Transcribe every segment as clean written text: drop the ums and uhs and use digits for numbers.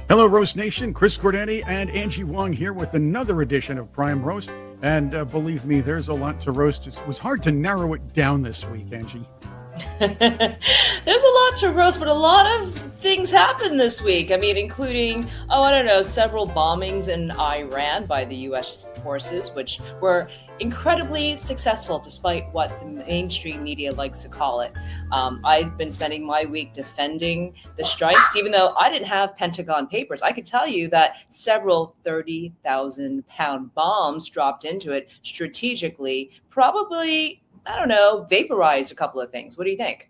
Hello, Roast Nation. Chris Cordani and Angie Wong here with another edition of Prime Roast. And believe me, there's a lot to roast. It was hard to narrow it down this week, Angie. There's a lot to roast, but a lot of things happened this week. I mean, including, several bombings in Iran by the U.S. forces, which were incredibly successful despite what the mainstream media likes to call it. I've been spending my week defending the strikes, even though I didn't have Pentagon papers. I could tell you that several 30,000-pound bombs dropped into it strategically, probably, vaporized a couple of things. What do you think?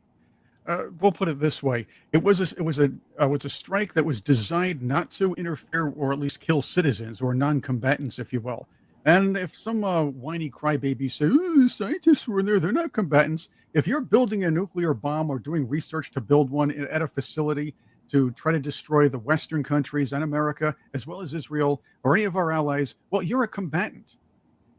We'll put it this way: it was a strike that was designed not to interfere or at least kill citizens or non-combatants, if you will. And if some whiny crybabies say, "Oh, the scientists were in there; they're not combatants," if you're building a nuclear bomb or doing research to build one at a facility to try to destroy the Western countries and America, as well as Israel or any of our allies, well, you're a combatant.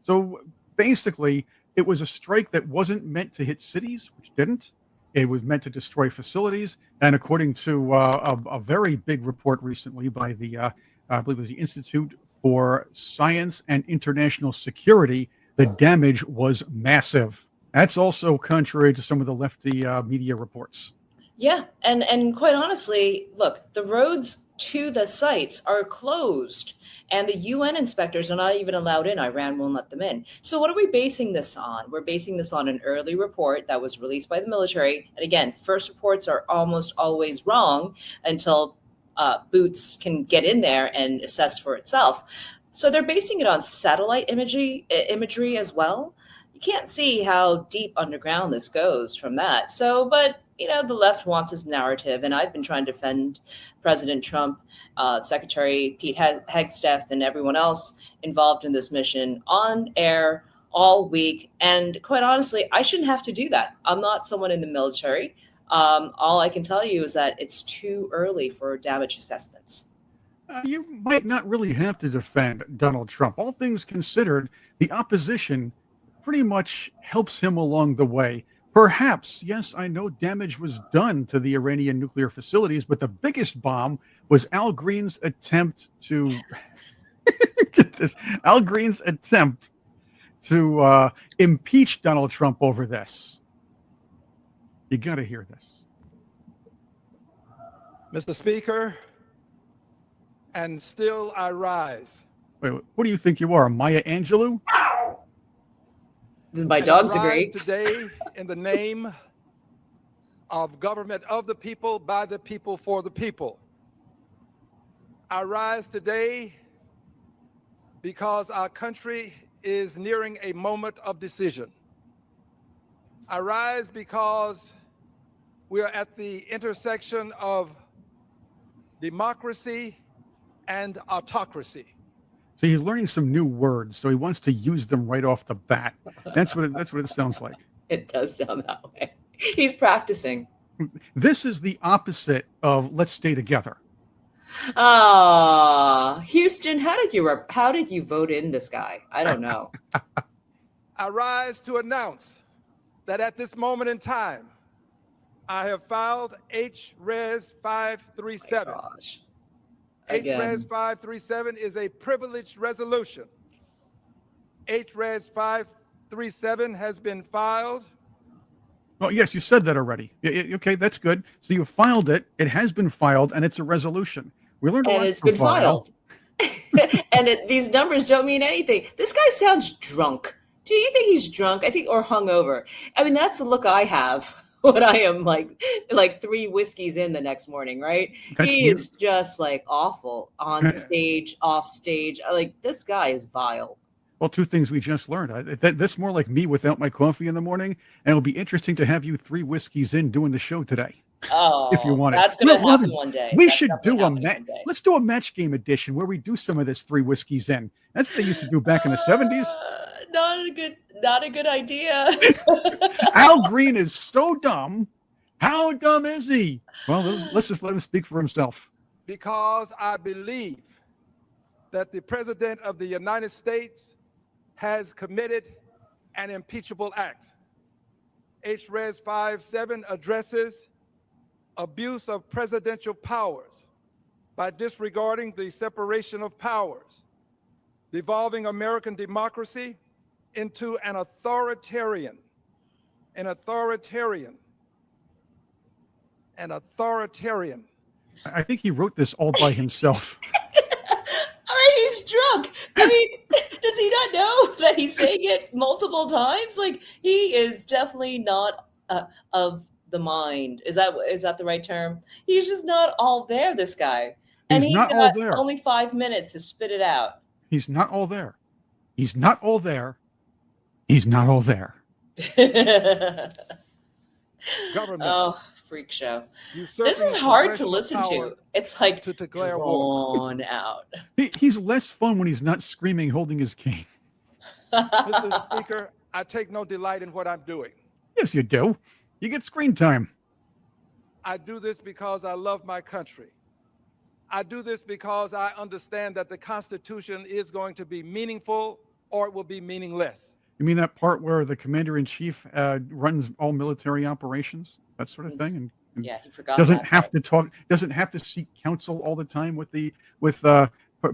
So basically, it was a strike that wasn't meant to hit cities, which didn't. It was meant to destroy facilities. And according to a very big report recently by the, I believe it was the Institute for Science and International Security, the damage was massive. That's also contrary to some of the lefty media reports. Yeah, and quite honestly, look, the roads to the sites are closed, and the UN inspectors are not even allowed in. Iran won't let them in. So what are we basing this on? We're basing this on an early report that was released by the military. And again, first reports are almost always wrong until Boots can get in there and assess for itself. So they're basing it on satellite imagery as well. You can't see how deep underground this goes from that. So, but the left wants this narrative, and I've been trying to defend President Trump, Secretary Pete Hegseth, and everyone else involved in this mission on air all week. And quite honestly, I shouldn't have to do that. I'm not someone in the military. All I can tell you is that it's too early for damage assessments. You might not really have to defend Donald Trump. All things considered, the opposition pretty much helps him along the way. Perhaps, yes, I know damage was done to the Iranian nuclear facilities, but the biggest bomb was Al Green's attempt to impeach Donald Trump over this. You got to hear this. Mr. Speaker, and still I rise. Wait, what do you think you are, Maya Angelou? My dogs agree. Today, in the name of government of the people, by the people, for the people. I rise today because our country is nearing a moment of decision. I rise because we are at the intersection of democracy and autocracy. So he's learning some new words, so he wants to use them right off the bat. That's what it sounds like. It does sound that way. He's practicing. This is the opposite of "let's stay together." Houston, how did you vote in this guy? I don't know. I rise to announce that at this moment in time, I have filed HRES 537. Oh, gosh. HRES 537 is a privileged resolution. HRES 537 has been filed. Oh, yes, you said that already. Okay, that's good. So you filed it. It has been filed, and it's a resolution. We learned a lot. And it's been filed. And these numbers don't mean anything. This guy sounds drunk. Do you think he's drunk? I think, or hungover. I mean, that's the look I have when I am like 3 whiskeys in the next morning, right? He is just like awful on stage, off stage. Like, this guy is vile. Well, 2 things we just learned. That's more like me without my coffee in the morning. And it'll be interesting to have you 3 whiskeys in doing the show today. Oh, if you want it. That's going to happen one day. We should do a match. Let's do a match game edition where we do some of this 3 whiskeys in. That's what they used to do back in the 70s. Not a good idea. Al Green is so dumb. How dumb is he? Well, let's just let him speak for himself. Because I believe that the President of the United States has committed an impeachable act. HRES 57 addresses abuse of presidential powers by disregarding the separation of powers, devolving American democracy into an authoritarian. I think he wrote this all by himself. All right, he's drunk. I mean, does he not know that he's saying it multiple times? Like, he is definitely not of the mind. Is that the right term? He's just not all there, this guy. And He's he's not got all there. only 5 minutes to spit it out. He's not all there. He's not all there. He's not all there. Government. Oh, freak show. Usurping This is hard to congressional listen power to. It's like to declare war. drawn out. He's less fun when he's not screaming, holding his cane. Mr. Speaker, I take no delight in what I'm doing. Yes, you do. You get screen time. I do this because I love my country. I do this because I understand that the Constitution is going to be meaningful or it will be meaningless. You mean that part where the commander-in-chief runs all military operations, that sort of thing, and Yeah, he forgot. doesn't have to talk, doesn't have to seek counsel all the time with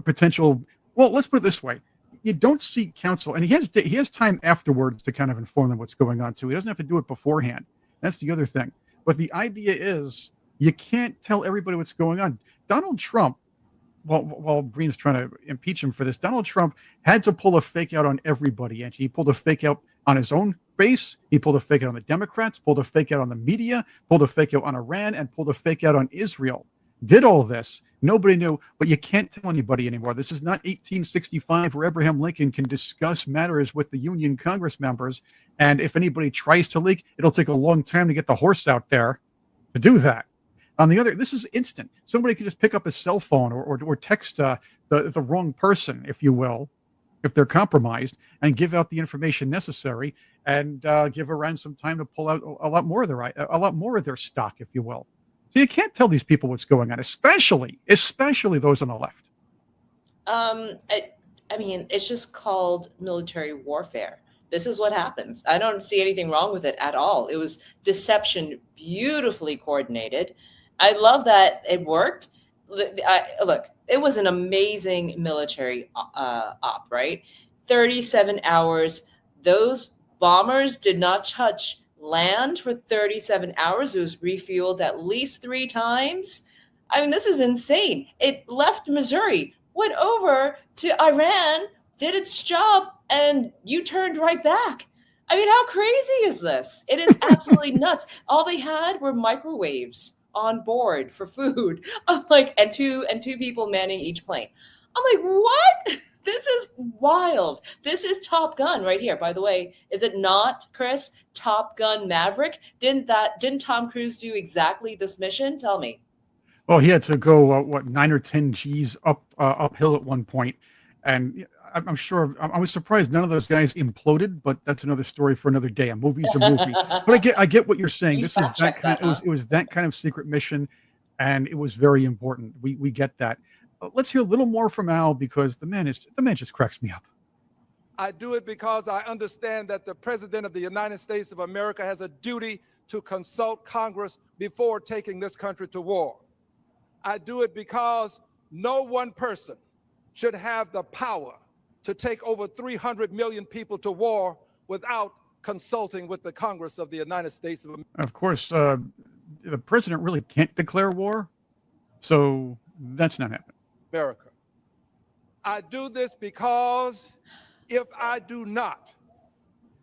potential. Well, let's put it this way: you don't seek counsel, and he has time afterwards to kind of inform them what's going on too. He doesn't have to do it beforehand. That's the other thing. But the idea is you can't tell everybody what's going on. Donald Trump, while Green's trying to impeach him for this, Donald Trump had to pull a fake out on everybody. Angie, he pulled a fake out on his own base. He pulled a fake out on the Democrats, pulled a fake out on the media, pulled a fake out on Iran, and pulled a fake out on Israel. Did all this. Nobody knew, but you can't tell anybody anymore. This is not 1865 where Abraham Lincoln can discuss matters with the Union Congress members. And if anybody tries to leak, it'll take a long time to get the horse out there to do that. On the other, this is instant. Somebody could just pick up a cell phone or text the wrong person, if you will, if they're compromised, and give out the information necessary, and give Iran some time to pull out a lot more of their stock, if you will. So you can't tell these people what's going on, especially those on the left. I mean, it's just called military warfare. This is what happens. I don't see anything wrong with it at all. It was deception, beautifully coordinated. I love that it worked. Look, it was an amazing military op, right? 37 hours. Those bombers did not touch land for 37 hours. It was refueled at least 3 times. I mean, this is insane. It left Missouri, went over to Iran, did its job, and you turned right back. I mean, how crazy is this? It is absolutely nuts. All they had were microwaves on board for food. I'm like, and two people manning each plane. I'm like, what? This is wild. This is Top Gun right here. By the way, is it not, Chris? Top Gun Maverick? Didn't Tom Cruise do exactly this mission? Tell me. Well, he had to go 9 or 10 G's uphill at one point, and I'm sure I was surprised none of those guys imploded, but that's another story for another day. A movie's a movie. But I get what you're saying. This is that kind. It was that kind of secret mission, and it was very important. We get that. Let's hear a little more from Al, because the man just cracks me up. I do it because I understand that the President of the United States of America has a duty to consult Congress before taking this country to war. I do it because no one person should have the power to take over 300 million people to war without consulting with the Congress of the United States of America. Of course, the president really can't declare war, so that's not happening. America. I do this because if I do not,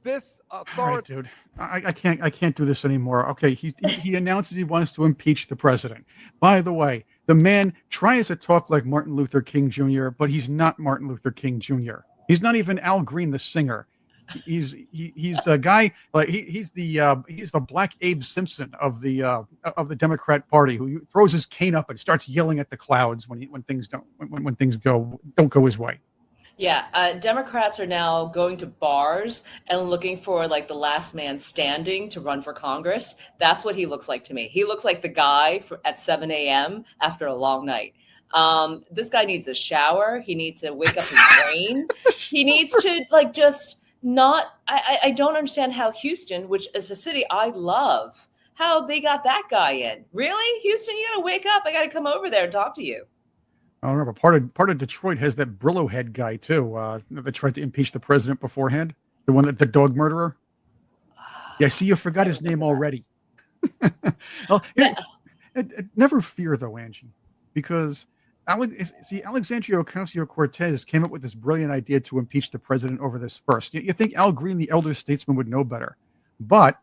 this authority. All right, dude, I can't do this anymore. Okay, he announces he wants to impeach the president. By the way, the man tries to talk like Martin Luther King Jr., but he's not Martin Luther King Jr. He's not even Al Green, the singer. He's a guy like he's the Black Abe Simpson of the Democrat Party, who throws his cane up and starts yelling at the clouds when things don't go his way. Yeah, Democrats are now going to bars and looking for like the last man standing to run for Congress. That's what he looks like to me. He looks like the guy at 7 a.m. after a long night. This guy needs a shower. He needs to wake up his brain. He needs to like just not. I don't understand how Houston, which is a city I love, how they got that guy in. Really, Houston, you got to wake up. I got to come over there and talk to you. I don't remember. Part of Detroit has that Brillo head guy too. That tried to impeach the president beforehand. The one that the dog murderer. Yeah, I see you forgot his name already. Well, Yeah. never fear though, Angie, because Alexandria Ocasio-Cortez came up with this brilliant idea to impeach the president over this first. You think Al Green, the elder statesman, would know better, but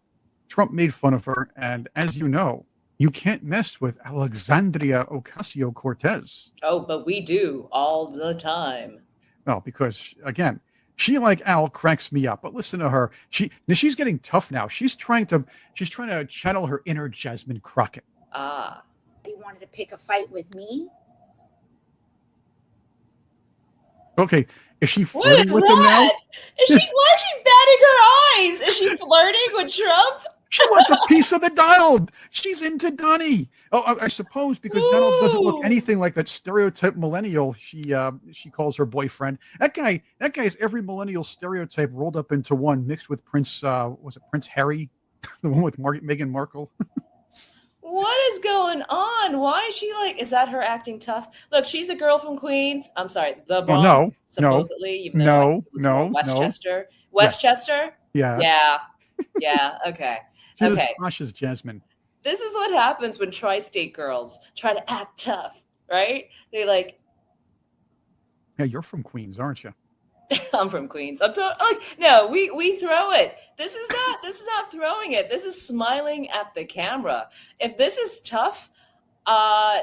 Trump made fun of her, and as you know, you can't mess with Alexandria Ocasio-Cortez. Oh, but we do all the time. Well, because again, she like Al cracks me up. But listen to her. She's getting tough now. She's trying to channel her inner Jasmine Crockett. Ah. He wanted to pick a fight with me. Okay, is she What flirting is with him now? that? Why is she batting her eyes? Is she flirting with Trump? She wants a piece of the Donald. She's into Donnie. Oh, I suppose because Donald doesn't look Ooh. anything like that stereotype millennial she calls her boyfriend. That guy is every millennial stereotype rolled up into one, mixed with Prince. Was it Prince Harry, the one with Meghan Markle? What is going on? Why is she like? Is that her acting tough? Look, she's a girl from Queens. I'm sorry, the Bronx. no, supposedly, even though no, it was no, more no. Westchester. Westchester. Yeah. Yeah. Okay. She's Okay. as posh as Jasmine. This is what happens when tri-state girls try to act tough, right? They like, Yeah, you're from Queens, aren't you? I'm from Queens. No, we throw it. This is not throwing it. This is smiling at the camera. If this is tough, I'm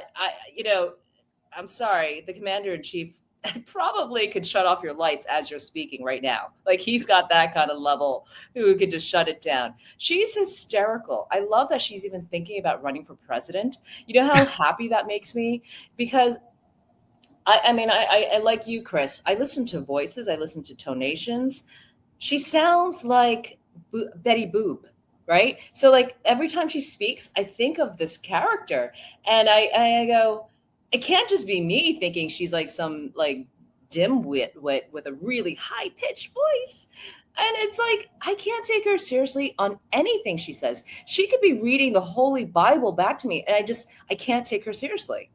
sorry, the commander in chief probably could shut off your lights as you're speaking right now. Like he's got that kind of level who could just shut it down. She's hysterical. I love that she's even thinking about running for president. You know how happy that makes me? Because I like you, Chris. I listen to voices. I listen to tonations. She sounds like Betty Boop, right? So like every time she speaks, I think of this character and I go, it can't just be me thinking she's like some like dimwit with a really high pitched voice. And it's like, I can't take her seriously on anything she says. She could be reading the Holy Bible back to me. And I can't take her seriously.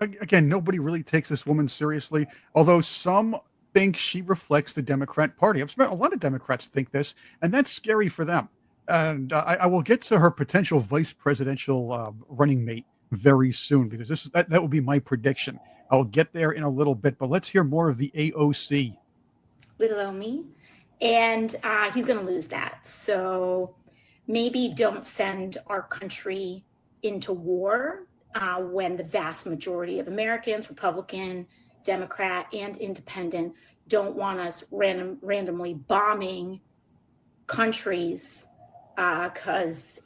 Again, nobody really takes this woman seriously, although some think she reflects the Democrat Party. A lot of Democrats think this, and that's scary for them. And I will get to her potential vice presidential running mate very soon, because that will be my prediction. I'll get there in a little bit, but let's hear more of the AOC. Little old me. And he's going to lose that. So maybe don't send our country into war when the vast majority of Americans, Republican, Democrat, and Independent, don't want us randomly bombing countries because...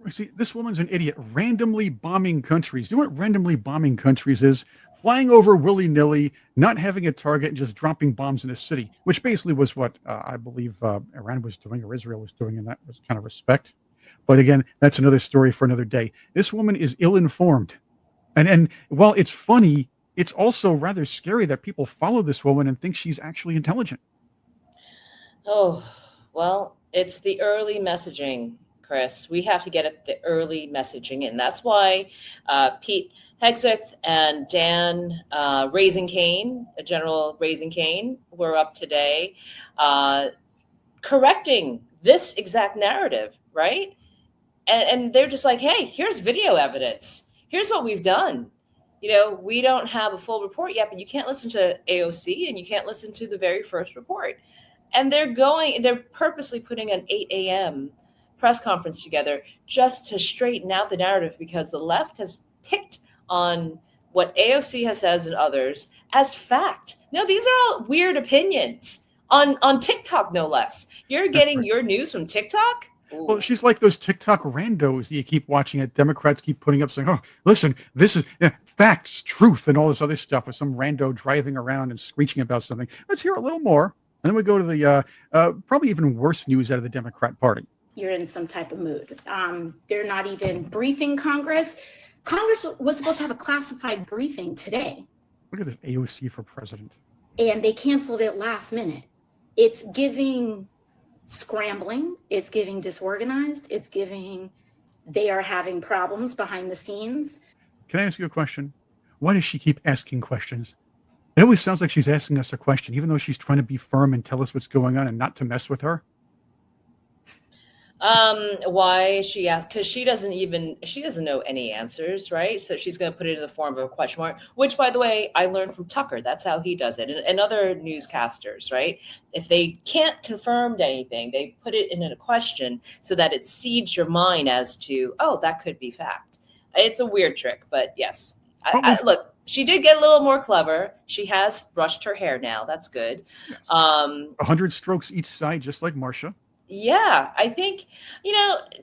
See, this woman's an idiot. Randomly bombing countries. Do you know what randomly bombing countries is? Flying over willy-nilly, not having a target, and just dropping bombs in a city, which basically was what I believe Iran was doing or Israel was doing in that kind of respect. But again, that's another story for another day. This woman is ill-informed. And while it's funny, it's also rather scary that people follow this woman and think she's actually intelligent. Oh, well, it's the early messaging, Chris. We have to get at the early messaging in. That's why Pete Hegseth and Dan Raising Cane, General Raising Cane, were up today correcting this exact narrative, right? And they're just like, hey, here's video evidence. Here's what we've done. We don't have a full report yet, but you can't listen to AOC and you can't listen to the very first report. And they're purposely putting an 8 a.m. press conference together just to straighten out the narrative, because the left has picked on what AOC has said and others as fact. No, these are all weird opinions on TikTok, no less. You're getting your news from TikTok? Ooh. Well, she's like those TikTok randos that you keep watching it. Democrats keep putting up saying, oh, listen, this is facts, truth, and all this other stuff with some rando driving around and screeching about something. Let's hear a little more. And then we go to the probably even worse news out of the Democrat Party. You're in some type of mood. They're not even briefing Congress. Congress was supposed to have a classified briefing today. Look at this AOC for president. And they canceled it last minute. It's giving scrambling. It's giving disorganized. It's giving they are having problems behind the scenes. Can I ask you a question? why does she keep asking questions? It always sounds like she's asking us a question, even though she's trying to be firm and tell us what's going on and not to mess with her. Why she asked? Because she doesn't know any answers, right? So she's going to put it in the form of a question mark, which, by the way, I learned from Tucker. That's how he does it, and other newscasters, right? If they can't confirm anything, they put it in a question so that it seeds your mind as to, oh, that could be fact. It's a weird trick, but yes. Look, she did get a little more clever. She has brushed her hair now. That's good. Yes. 100 strokes each side, just like Marcia. Yeah, I think,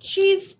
she's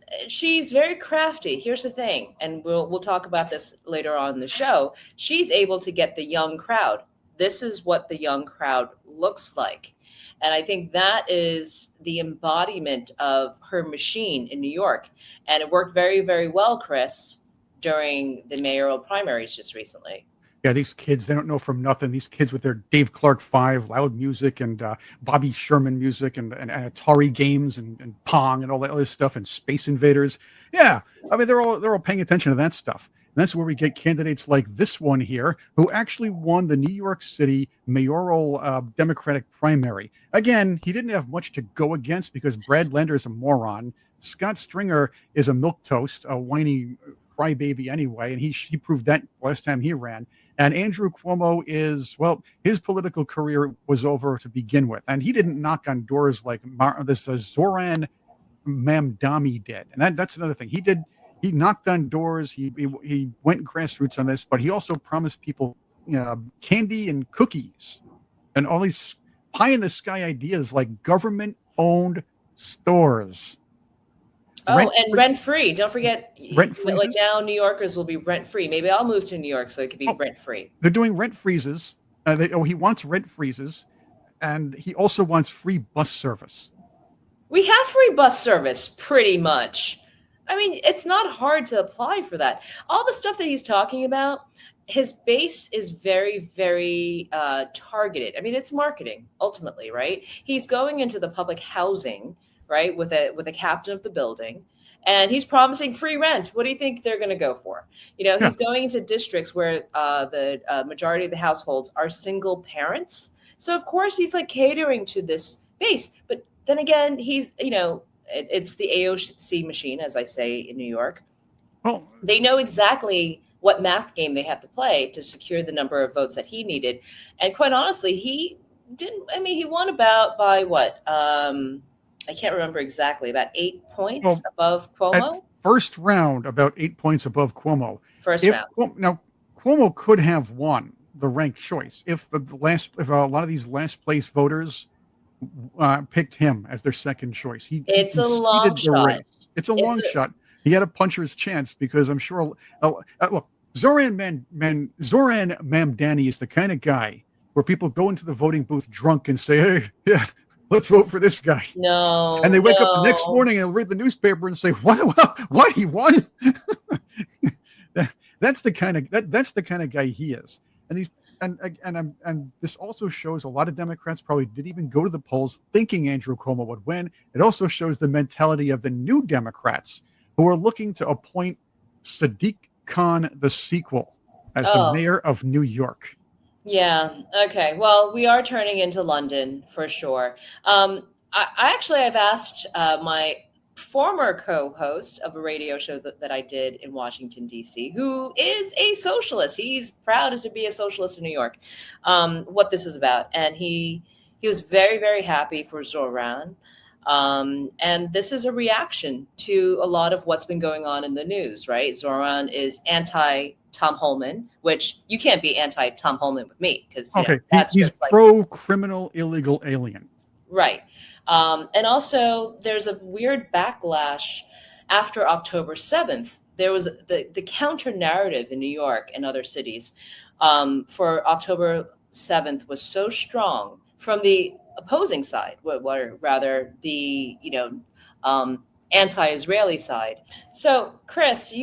very crafty. Here's the thing, and we'll talk about this later on in the show. She's able to get the young crowd. This is what the young crowd looks like. And I think that is the embodiment of her machine in New York. And it worked very, very well, Chris, during the mayoral primaries just recently. Yeah, these kids, they don't know from nothing. These kids with their Dave Clark 5 loud music and Bobby Sherman music and Atari games and Pong and all that other stuff and Space Invaders. Yeah, I mean, they're all paying attention to that stuff. And that's where we get candidates like this one here, who actually won the New York City mayoral Democratic primary. Again, he didn't have much to go against because Brad Lander is a moron. Scott Stringer is a milquetoast, a whiny crybaby anyway, and he proved that last time he ran. And Andrew Cuomo is, well, his political career was over to begin with. And he didn't knock on doors like Zoran Mamdani did. And that's another thing. He knocked on doors. He went grassroots on this, but he also promised people candy and cookies and all these pie in the sky ideas like government owned stores. Oh, and rent-free. Don't forget, rent-free. Like now New Yorkers will be rent-free. Maybe I'll move to New York so it could be rent-free. They're doing rent freezes. He wants rent freezes, and he also wants free bus service. We have free bus service, pretty much. I mean, it's not hard to apply for that. All the stuff that he's talking about, his base is very, very targeted. I mean, it's marketing, ultimately, right? He's going into the public housing, right, with a captain of the building, and he's promising free rent. What do you think they're going to go for? He's going into districts where the majority of the households are single parents. So of course he's like catering to this base. But then again, he's it's the AOC machine, as I say in New York. Well, they know exactly what math game they have to play to secure the number of votes that he needed. And quite honestly, he didn't. I mean, he won by what? I can't remember exactly, about 8 points above Cuomo. First round, about 8 points above Cuomo. First round. Now, Cuomo could have won the ranked choice if a lot of these last place voters picked him as their second choice. It's a long shot. It's a long shot. He had a puncher's chance because I'm sure. Look, Zoran Mamdani is the kind of guy where people go into the voting booth drunk and say, "Hey, yeah, let's vote for this guy." No. And they wake up the next morning and read the newspaper and say, "What? He won?" That's the kind of guy he is. And this also shows a lot of Democrats probably didn't even go to the polls thinking Andrew Cuomo would win. It also shows the mentality of the new Democrats who are looking to appoint Sadiq Khan the sequel as the mayor of New York. Yeah. Okay. Well, we are turning into London for sure. I actually have asked my former co-host of a radio show that I did in Washington, D.C., who is a socialist. He's proud to be a socialist in New York, what this is about. And he was very, very happy for Zoran. And this is a reaction to a lot of what's been going on in the news, right? Zoran is anti-Tom Holman, which you can't be anti-Tom Holman with me because he's pro-criminal illegal alien. Right. And also there's a weird backlash after October 7th. There was the counter narrative in New York and other cities for October 7th was so strong from the opposing side, or rather the anti-Israeli side. So, Chris,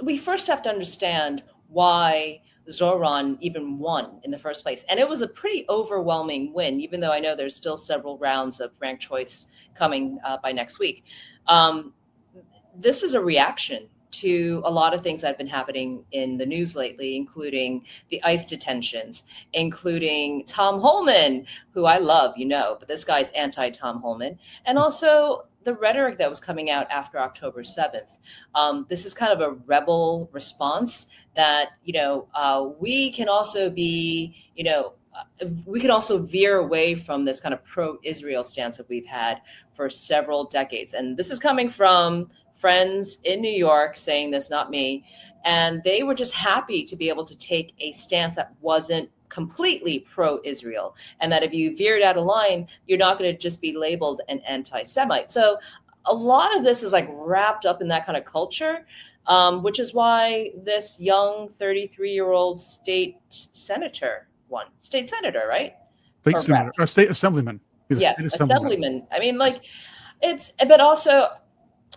we first have to understand why Zoran even won in the first place. And it was a pretty overwhelming win, even though I know there's still several rounds of ranked choice coming by next week. This is a reaction to a lot of things that have been happening in the news lately, including the ICE detentions, including Tom Holman, who I love, but this guy's anti-Tom Holman, and also the rhetoric that was coming out after October 7th. This is kind of a rebel response that, we can also be, we can also veer away from this kind of pro-Israel stance that we've had for several decades. And this is coming from friends in New York saying this, not me. And they were just happy to be able to take a stance that wasn't completely pro-Israel, and that if you veered out of line, you're not going to just be labeled an anti-Semite. So a lot of this is like wrapped up in that kind of culture, which is why this young 33-year-old state senator won. State senator, right? State senator, state assemblyman. Yes, assemblyman. I mean, but also,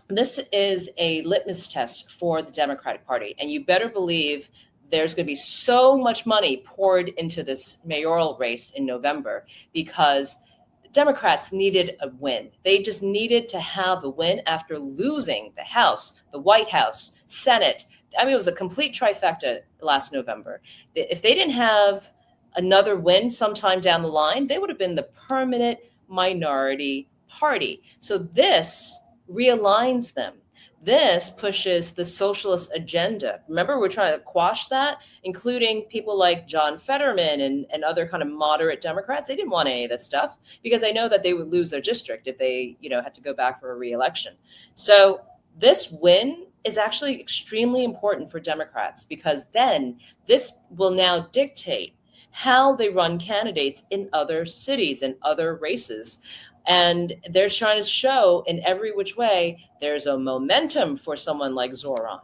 this is a litmus test for the Democratic Party. And you better believe there's going to be so much money poured into this mayoral race in November, because the Democrats needed a win. They just needed to have a win after losing the House, the White House, Senate. I mean, it was a complete trifecta last November. If they didn't have another win sometime down the line, they would have been the permanent minority party. So this realigns them. This pushes the socialist agenda. Remember, we're trying to quash that, including people like John Fetterman and other kind of moderate Democrats. They didn't want any of this stuff because they know that they would lose their district if they, had to go back for a re-election. So this win is actually extremely important for Democrats, because then this will now dictate how they run candidates in other cities and other races. And they're trying to show in every which way there's a momentum for someone like Zoran.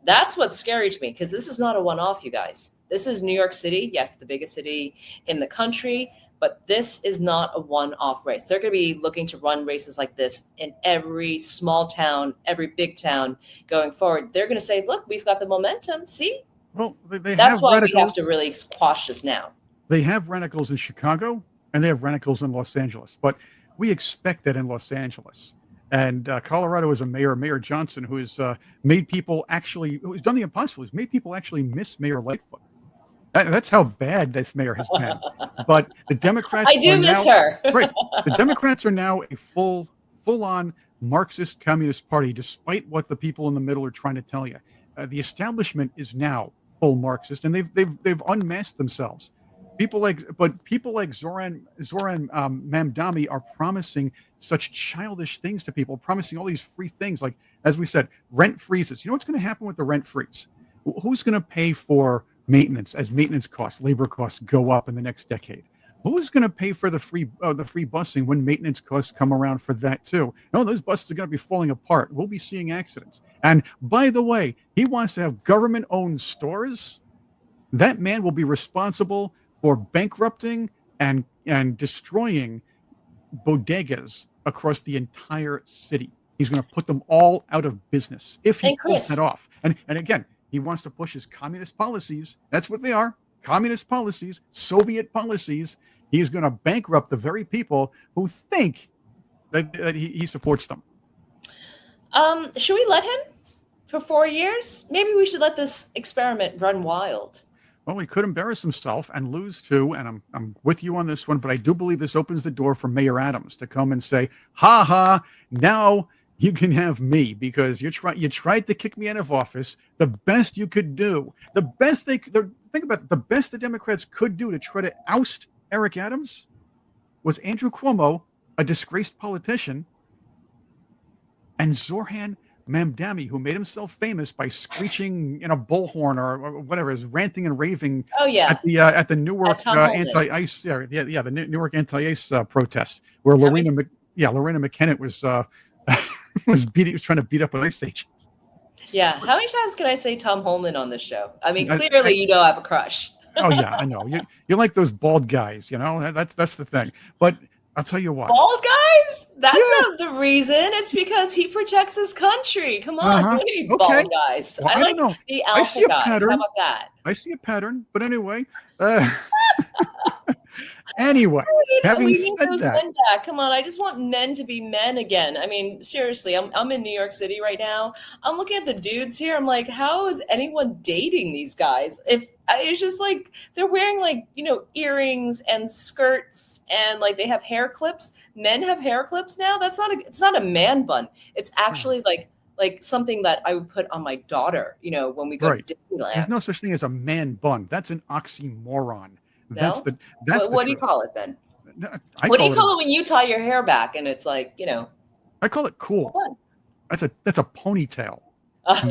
That's what's scary to me, because this is not a one-off, you guys. This is New York City, yes, the biggest city in the country, but this is not a one-off race. They're going to be looking to run races like this in every small town, every big town going forward. They're going to say, look, we've got the momentum, see? Well, that's why we have to really quash this now. They have radicals in Chicago and they have radicals in Los Angeles, but we expect that in Los Angeles. And Colorado is a Mayor Johnson, who has made people who's done the impossible. He's made people actually miss Mayor Lightfoot. That's how bad this mayor has been. But the Democrats I do miss her. Right. The Democrats are now a full-on Marxist Communist Party, despite what the people in the middle are trying to tell you. The establishment is now full Marxist, and they've unmasked themselves. People like Zoran Mamdani are promising such childish things to people, promising all these free things, like, as we said, rent freezes. You know what's going to happen with the rent freeze? Who's going to pay for maintenance as maintenance costs, labor costs go up in the next decade? Who's going to pay for the free busing when maintenance costs come around for that too? No, those buses are going to be falling apart. We'll be seeing accidents. And by the way, he wants to have government-owned stores. That man will be responsible for bankrupting and destroying bodegas across the entire city. He's going to put them all out of business if he pulls that off. And again, he wants to push his communist policies. That's what they are. Communist policies, Soviet policies. He is going to bankrupt the very people who think that he supports them. Should we let him for 4 years? Maybe we should let this experiment run wild. Well, he could embarrass himself and lose too, and I'm with you on this one, but I do believe this opens the door for Mayor Adams to come and say, ha ha, now you can have me, because you tried to kick me out of office. The best you could do, the best think about it, the best the Democrats could do to try to oust Eric Adams was Andrew Cuomo, a disgraced politician, and Zoran Mamdani, who made himself famous by screeching in a bullhorn or whatever, is ranting and raving at the Newark anti-ICE, the Newark anti-ICE protest, where Lorena McKenna was trying to beat up an ICE agent. Yeah, how many times can I say Tom Holman on this show? I mean, clearly I have a crush. Oh yeah, I know you like those bald guys, that's the thing. But I'll tell you what. Bald guys? That's not the reason. It's because he protects his country. Come on, bald guys. Well, I like the alpha guys. How about that? I see a pattern. But anyway, Anyway, having we need said those that, men back. Come on, I just want men to be men again. I mean, seriously, I'm in New York City right now. I'm looking at the dudes here. I'm like, how is anyone dating these guys? It's just like they're wearing like, earrings and skirts, and like they have hair clips. Men have hair clips now. It's not a man bun. It's actually like something that I would put on my daughter, when we go right. to Disneyland. There's no such thing as a man bun. That's an oxymoron. No? That's what the do you truth. call it then? What do you call it when you tie your hair back and it's like, I call it cool. fun? That's a ponytail.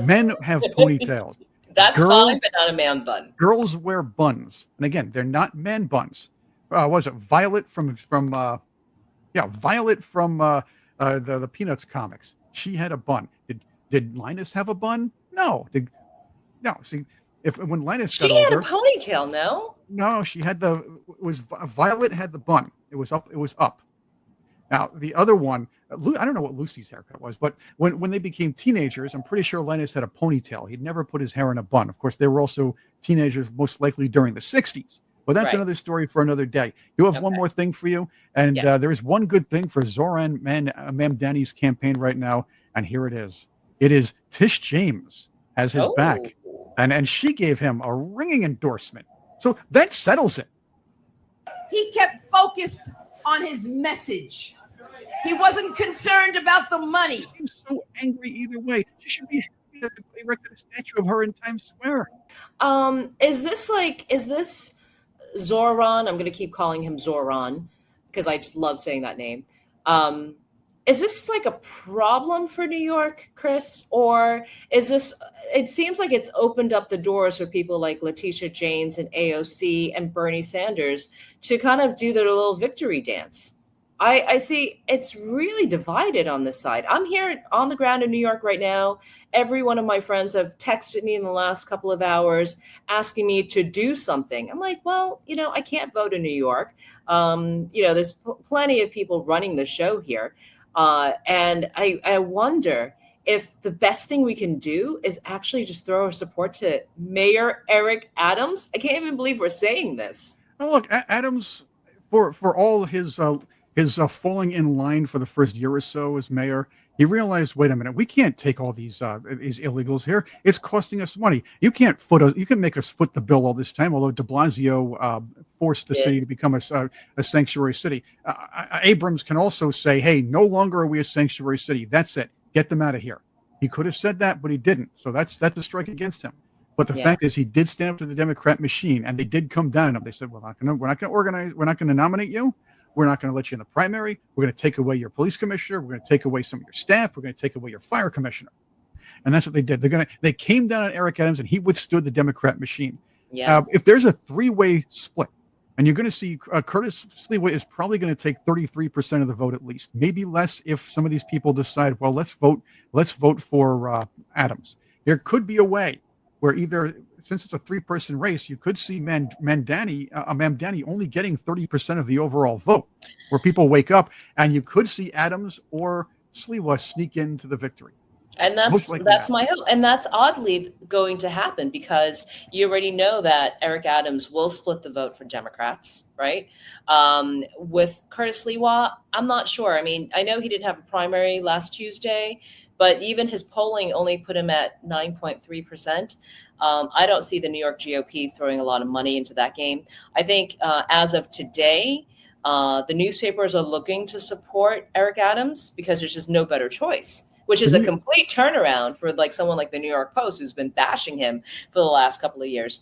Men have ponytails. That's Girls- fine, but not a man bun. Girls wear buns, and again, they're not man buns. Was it Violet from Violet from the Peanuts comics? She had a bun. Did Linus have a bun? No. No. See, when Linus got She had older, a ponytail, no? no, she had Violet had the bun. It was up. Now the other one, I don't know what Lucy's haircut was, but when they became teenagers, I'm pretty sure Linus had a ponytail. He'd never put his hair in a bun. Of course, they were also teenagers, most likely during the 60s. But that's Right. another story for another day. You have one Okay. more thing for you, and Yes. there is one good thing for Zoran Mamdani's campaign right now, and here it is. It is Tish James has his back, and she gave him a ringing endorsement. So that settles it. He kept focused on his message. He wasn't concerned about the money. She seems so angry either way. She should be happy that they erected a statue of her in Times Square. Is this Zoran? I'm going to keep calling him Zoran because I just love saying that name. Is this like a problem for New York, Chris? Or it seems like it's opened up the doors for people like Letitia James and AOC and Bernie Sanders to kind of do their little victory dance. I see it's really divided on this side. I'm here on the ground in New York right now. Every one of my friends have texted me in the last couple of hours asking me to do something. I'm like, well, I can't vote in New York. There's plenty of people running the show here. And I wonder if the best thing we can do is actually just throw our support to Mayor Eric Adams. I can't even believe we're saying this. Oh, look, Adams, for all his falling in line for the first year or so as mayor, he realized, wait a minute, we can't take all these illegals here. It's costing us money. You can't make us foot the bill all this time. Although De Blasio forced the city to become a sanctuary city. Abrams can also say, hey, no longer are we a sanctuary city. That's it. Get them out of here. He could have said that, but he didn't. So that's a strike against him. But the fact is, he did stand up to the Democrat machine, and they did come down on him. They said, we're not going to organize. We're not going to nominate you. We're not going to let you in the primary. We're going to take away your police commissioner. We're going to take away some of your staff. We're going to take away your fire commissioner. And that's what they did. They came down on Eric Adams, and he withstood the Democrat machine. Yeah. If there's a three-way split, and you're going to see Curtis Sliwa is probably going to take 33% of the vote at least, maybe less if some of these people decide, well, let's vote for Adams. There could be a way where either, since it's a three-person race, you could see Mamdani only getting 30% of the overall vote, where people wake up, and you could see Adams or Sliwa sneak into the victory. And that's my hope. And that's oddly going to happen because you already know that Eric Adams will split the vote for Democrats, right? With Curtis Sliwa, I'm not sure. I mean, I know he didn't have a primary last Tuesday, but even his polling only put him at 9.3%. I don't see the New York GOP throwing a lot of money into that game. I think as of today, the newspapers are looking to support Eric Adams because there's just no better choice, which is a complete turnaround for like someone like the New York Post, who's been bashing him for the last couple of years.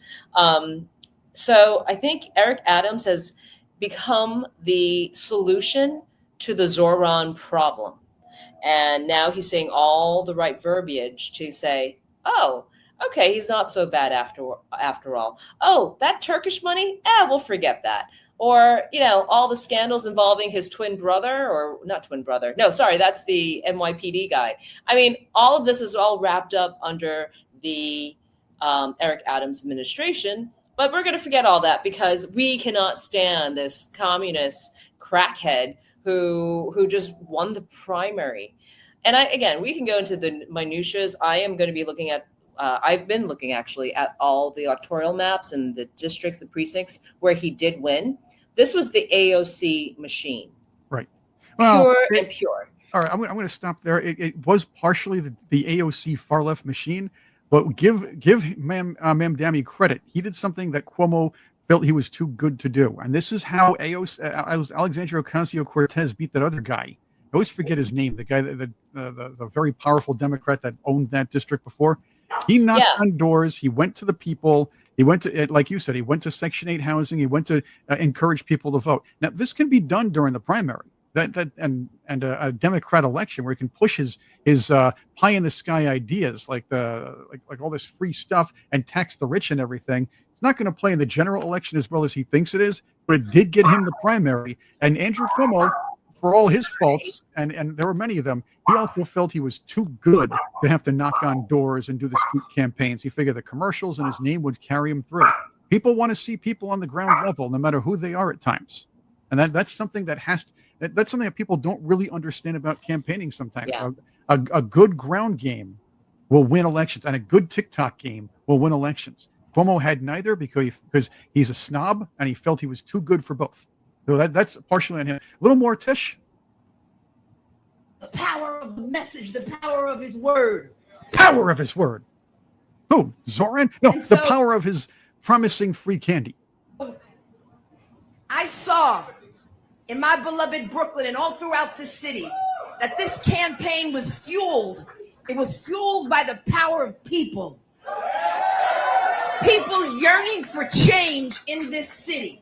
So I think Eric Adams has become the solution to the Zoran problem. And now he's saying all the right verbiage to say, oh, okay, he's not so bad after all. Oh, that Turkish money? We'll forget that. Or, all the scandals involving his twin brother, or not twin brother. No, sorry, that's the NYPD guy. I mean, all of this is all wrapped up under the Eric Adams administration. But we're going to forget all that because we cannot stand this communist crackhead who just won the primary. And we can go into the minutiae. I am going to be looking at I've been looking actually at all the electoral maps and the districts, the precincts where he did win. This was the AOC machine. Right. Well, Pure and pure. All right, I'm going to stop there. It was partially the AOC far left machine, but give Mamdani credit. He did something that Cuomo felt he was too good to do, and this is how Alexandria Ocasio-Cortez beat that other guy. I always forget his name. The guy, the very powerful Democrat that owned that district before. He knocked on doors. He went to the people. He went to, like you said, he went to Section 8 housing. He went to encourage people to vote. Now, this can be done during the primary. And a Democrat election where he can push his pie in the sky ideas like all this free stuff and tax the rich and everything. It's not going to play in the general election as well as he thinks it is, but it did get him the primary. And Andrew Cuomo, for all his faults, and there were many of them, he also felt he was too good to have to knock on doors and do the street campaigns. He figured the commercials and his name would carry him through. People want to see people on the ground level, no matter who they are at times. And that's something that's something that people don't really understand about campaigning sometimes. Yeah. A good ground game will win elections, and a good TikTok game will win elections. Cuomo had neither because he's a snob, and he felt he was too good for both. So that's partially on him. A little more, Tish. The power of the message, the power of his word. Power of his word. Who? Zoran? No, the power of his promising free candy. I saw in my beloved Brooklyn and all throughout the city that this campaign was fueled. It was fueled by the power of people. People yearning for change in this city.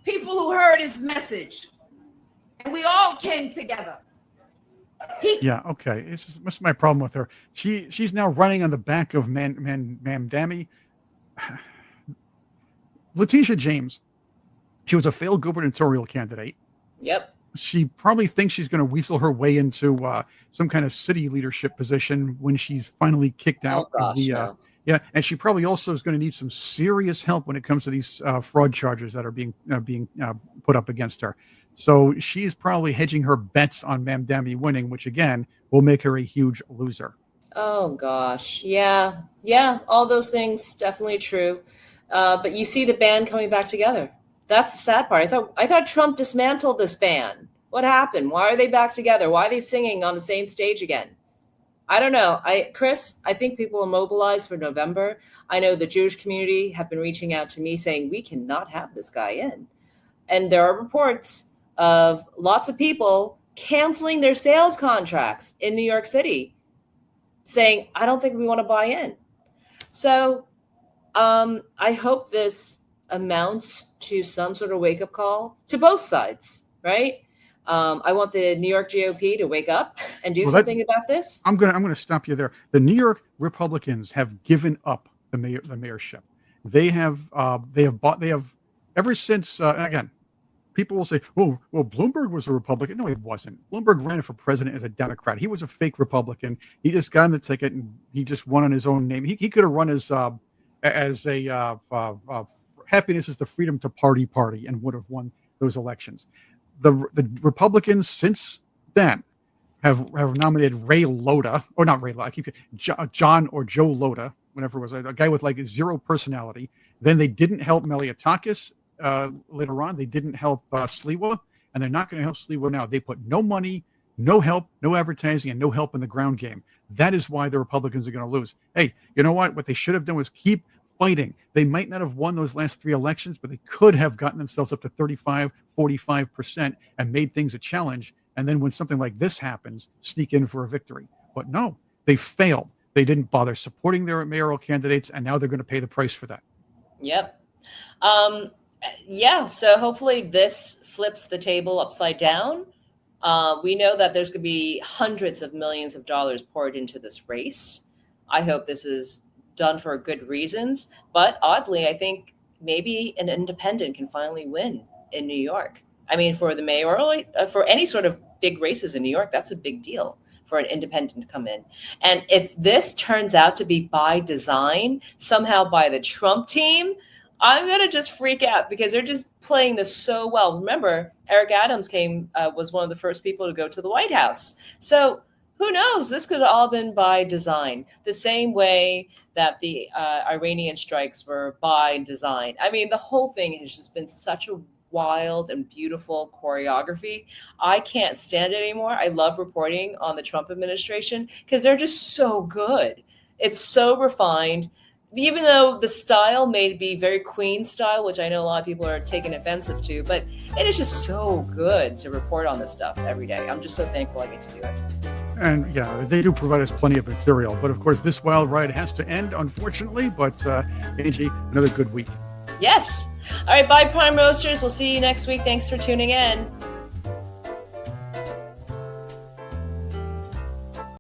People who heard his message. And we all came together. Yeah, okay. This is my problem with her. She's now running on the back of Mamdani. Letitia James. She was a failed gubernatorial candidate. Yep. She probably thinks she's going to weasel her way into some kind of city leadership position when she's finally kicked out of the. No. Yeah, and she probably also is going to need some serious help when it comes to these fraud charges that are being put up against her. So she's probably hedging her bets on Mamdani winning, which again will make her a huge loser. Oh gosh, yeah, all those things definitely true. But you see the band coming back together. That's the sad part. I thought Trump dismantled this band. What happened? Why are they back together? Why are they singing on the same stage again? I don't know. Chris, I think people are mobilized for November. I know the Jewish community have been reaching out to me saying we cannot have this guy in. And there are reports of lots of people canceling their sales contracts in New York City saying, I don't think we want to buy in. So I hope this amounts to some sort of wake-up call to both sides, right? I want the New York GOP to wake up and do something about this. I'm gonna stop you there. The New York Republicans have given up the mayorship. They have ever since again. People will say, well, Bloomberg was a Republican. No, he wasn't. Bloomberg ran for president as a Democrat. He was a fake Republican. He just got on the ticket and he just won on his own name. He could have run as a happiness is the freedom to party and would have won those elections. The Republicans since then have nominated Ray Lota, or not Ray Lota, John or Joe Lota, whenever it was a guy with like zero personality. Then they didn't help Meliatakis later on. They didn't help Sliwa, and they're not going to help Sliwa now. They put no money, no help, no advertising, and no help in the ground game. That is why the Republicans are going to lose. Hey, you know what? What they should have done was keep fighting. They might not have won those last 3 elections, but they could have gotten themselves up to 35, 45% and made things a challenge. And then when something like this happens, sneak in for a victory. But no, they failed. They didn't bother supporting their mayoral candidates, and now they're going to pay the price for that. Yep. So hopefully this flips the table upside down. We know that there's going to be hundreds of millions of dollars poured into this race. I hope this is done for good reasons. But oddly, I think maybe an independent can finally win in New York. I mean, for the mayoral, for any sort of big races in New York, that's a big deal for an independent to come in. And if this turns out to be by design, somehow by the Trump team, I'm going to just freak out because they're just playing this so well. Remember, Eric Adams was one of the first people to go to the White House. So who knows? This could have all been by design, the same way that the Iranian strikes were by design. I mean, the whole thing has just been such a wild and beautiful choreography. I can't stand it anymore. I love reporting on the Trump administration because they're just so good. It's so refined. Even though the style may be very Queen style, which I know a lot of people are taking offensive to, but it is just so good to report on this stuff every day. I'm just so thankful I get to do it. And yeah, they do provide us plenty of material. But of course, this wild ride has to end, unfortunately. But Angie, another good week. Yes. All right. Bye, Prime Roasters. We'll see you next week. Thanks for tuning in.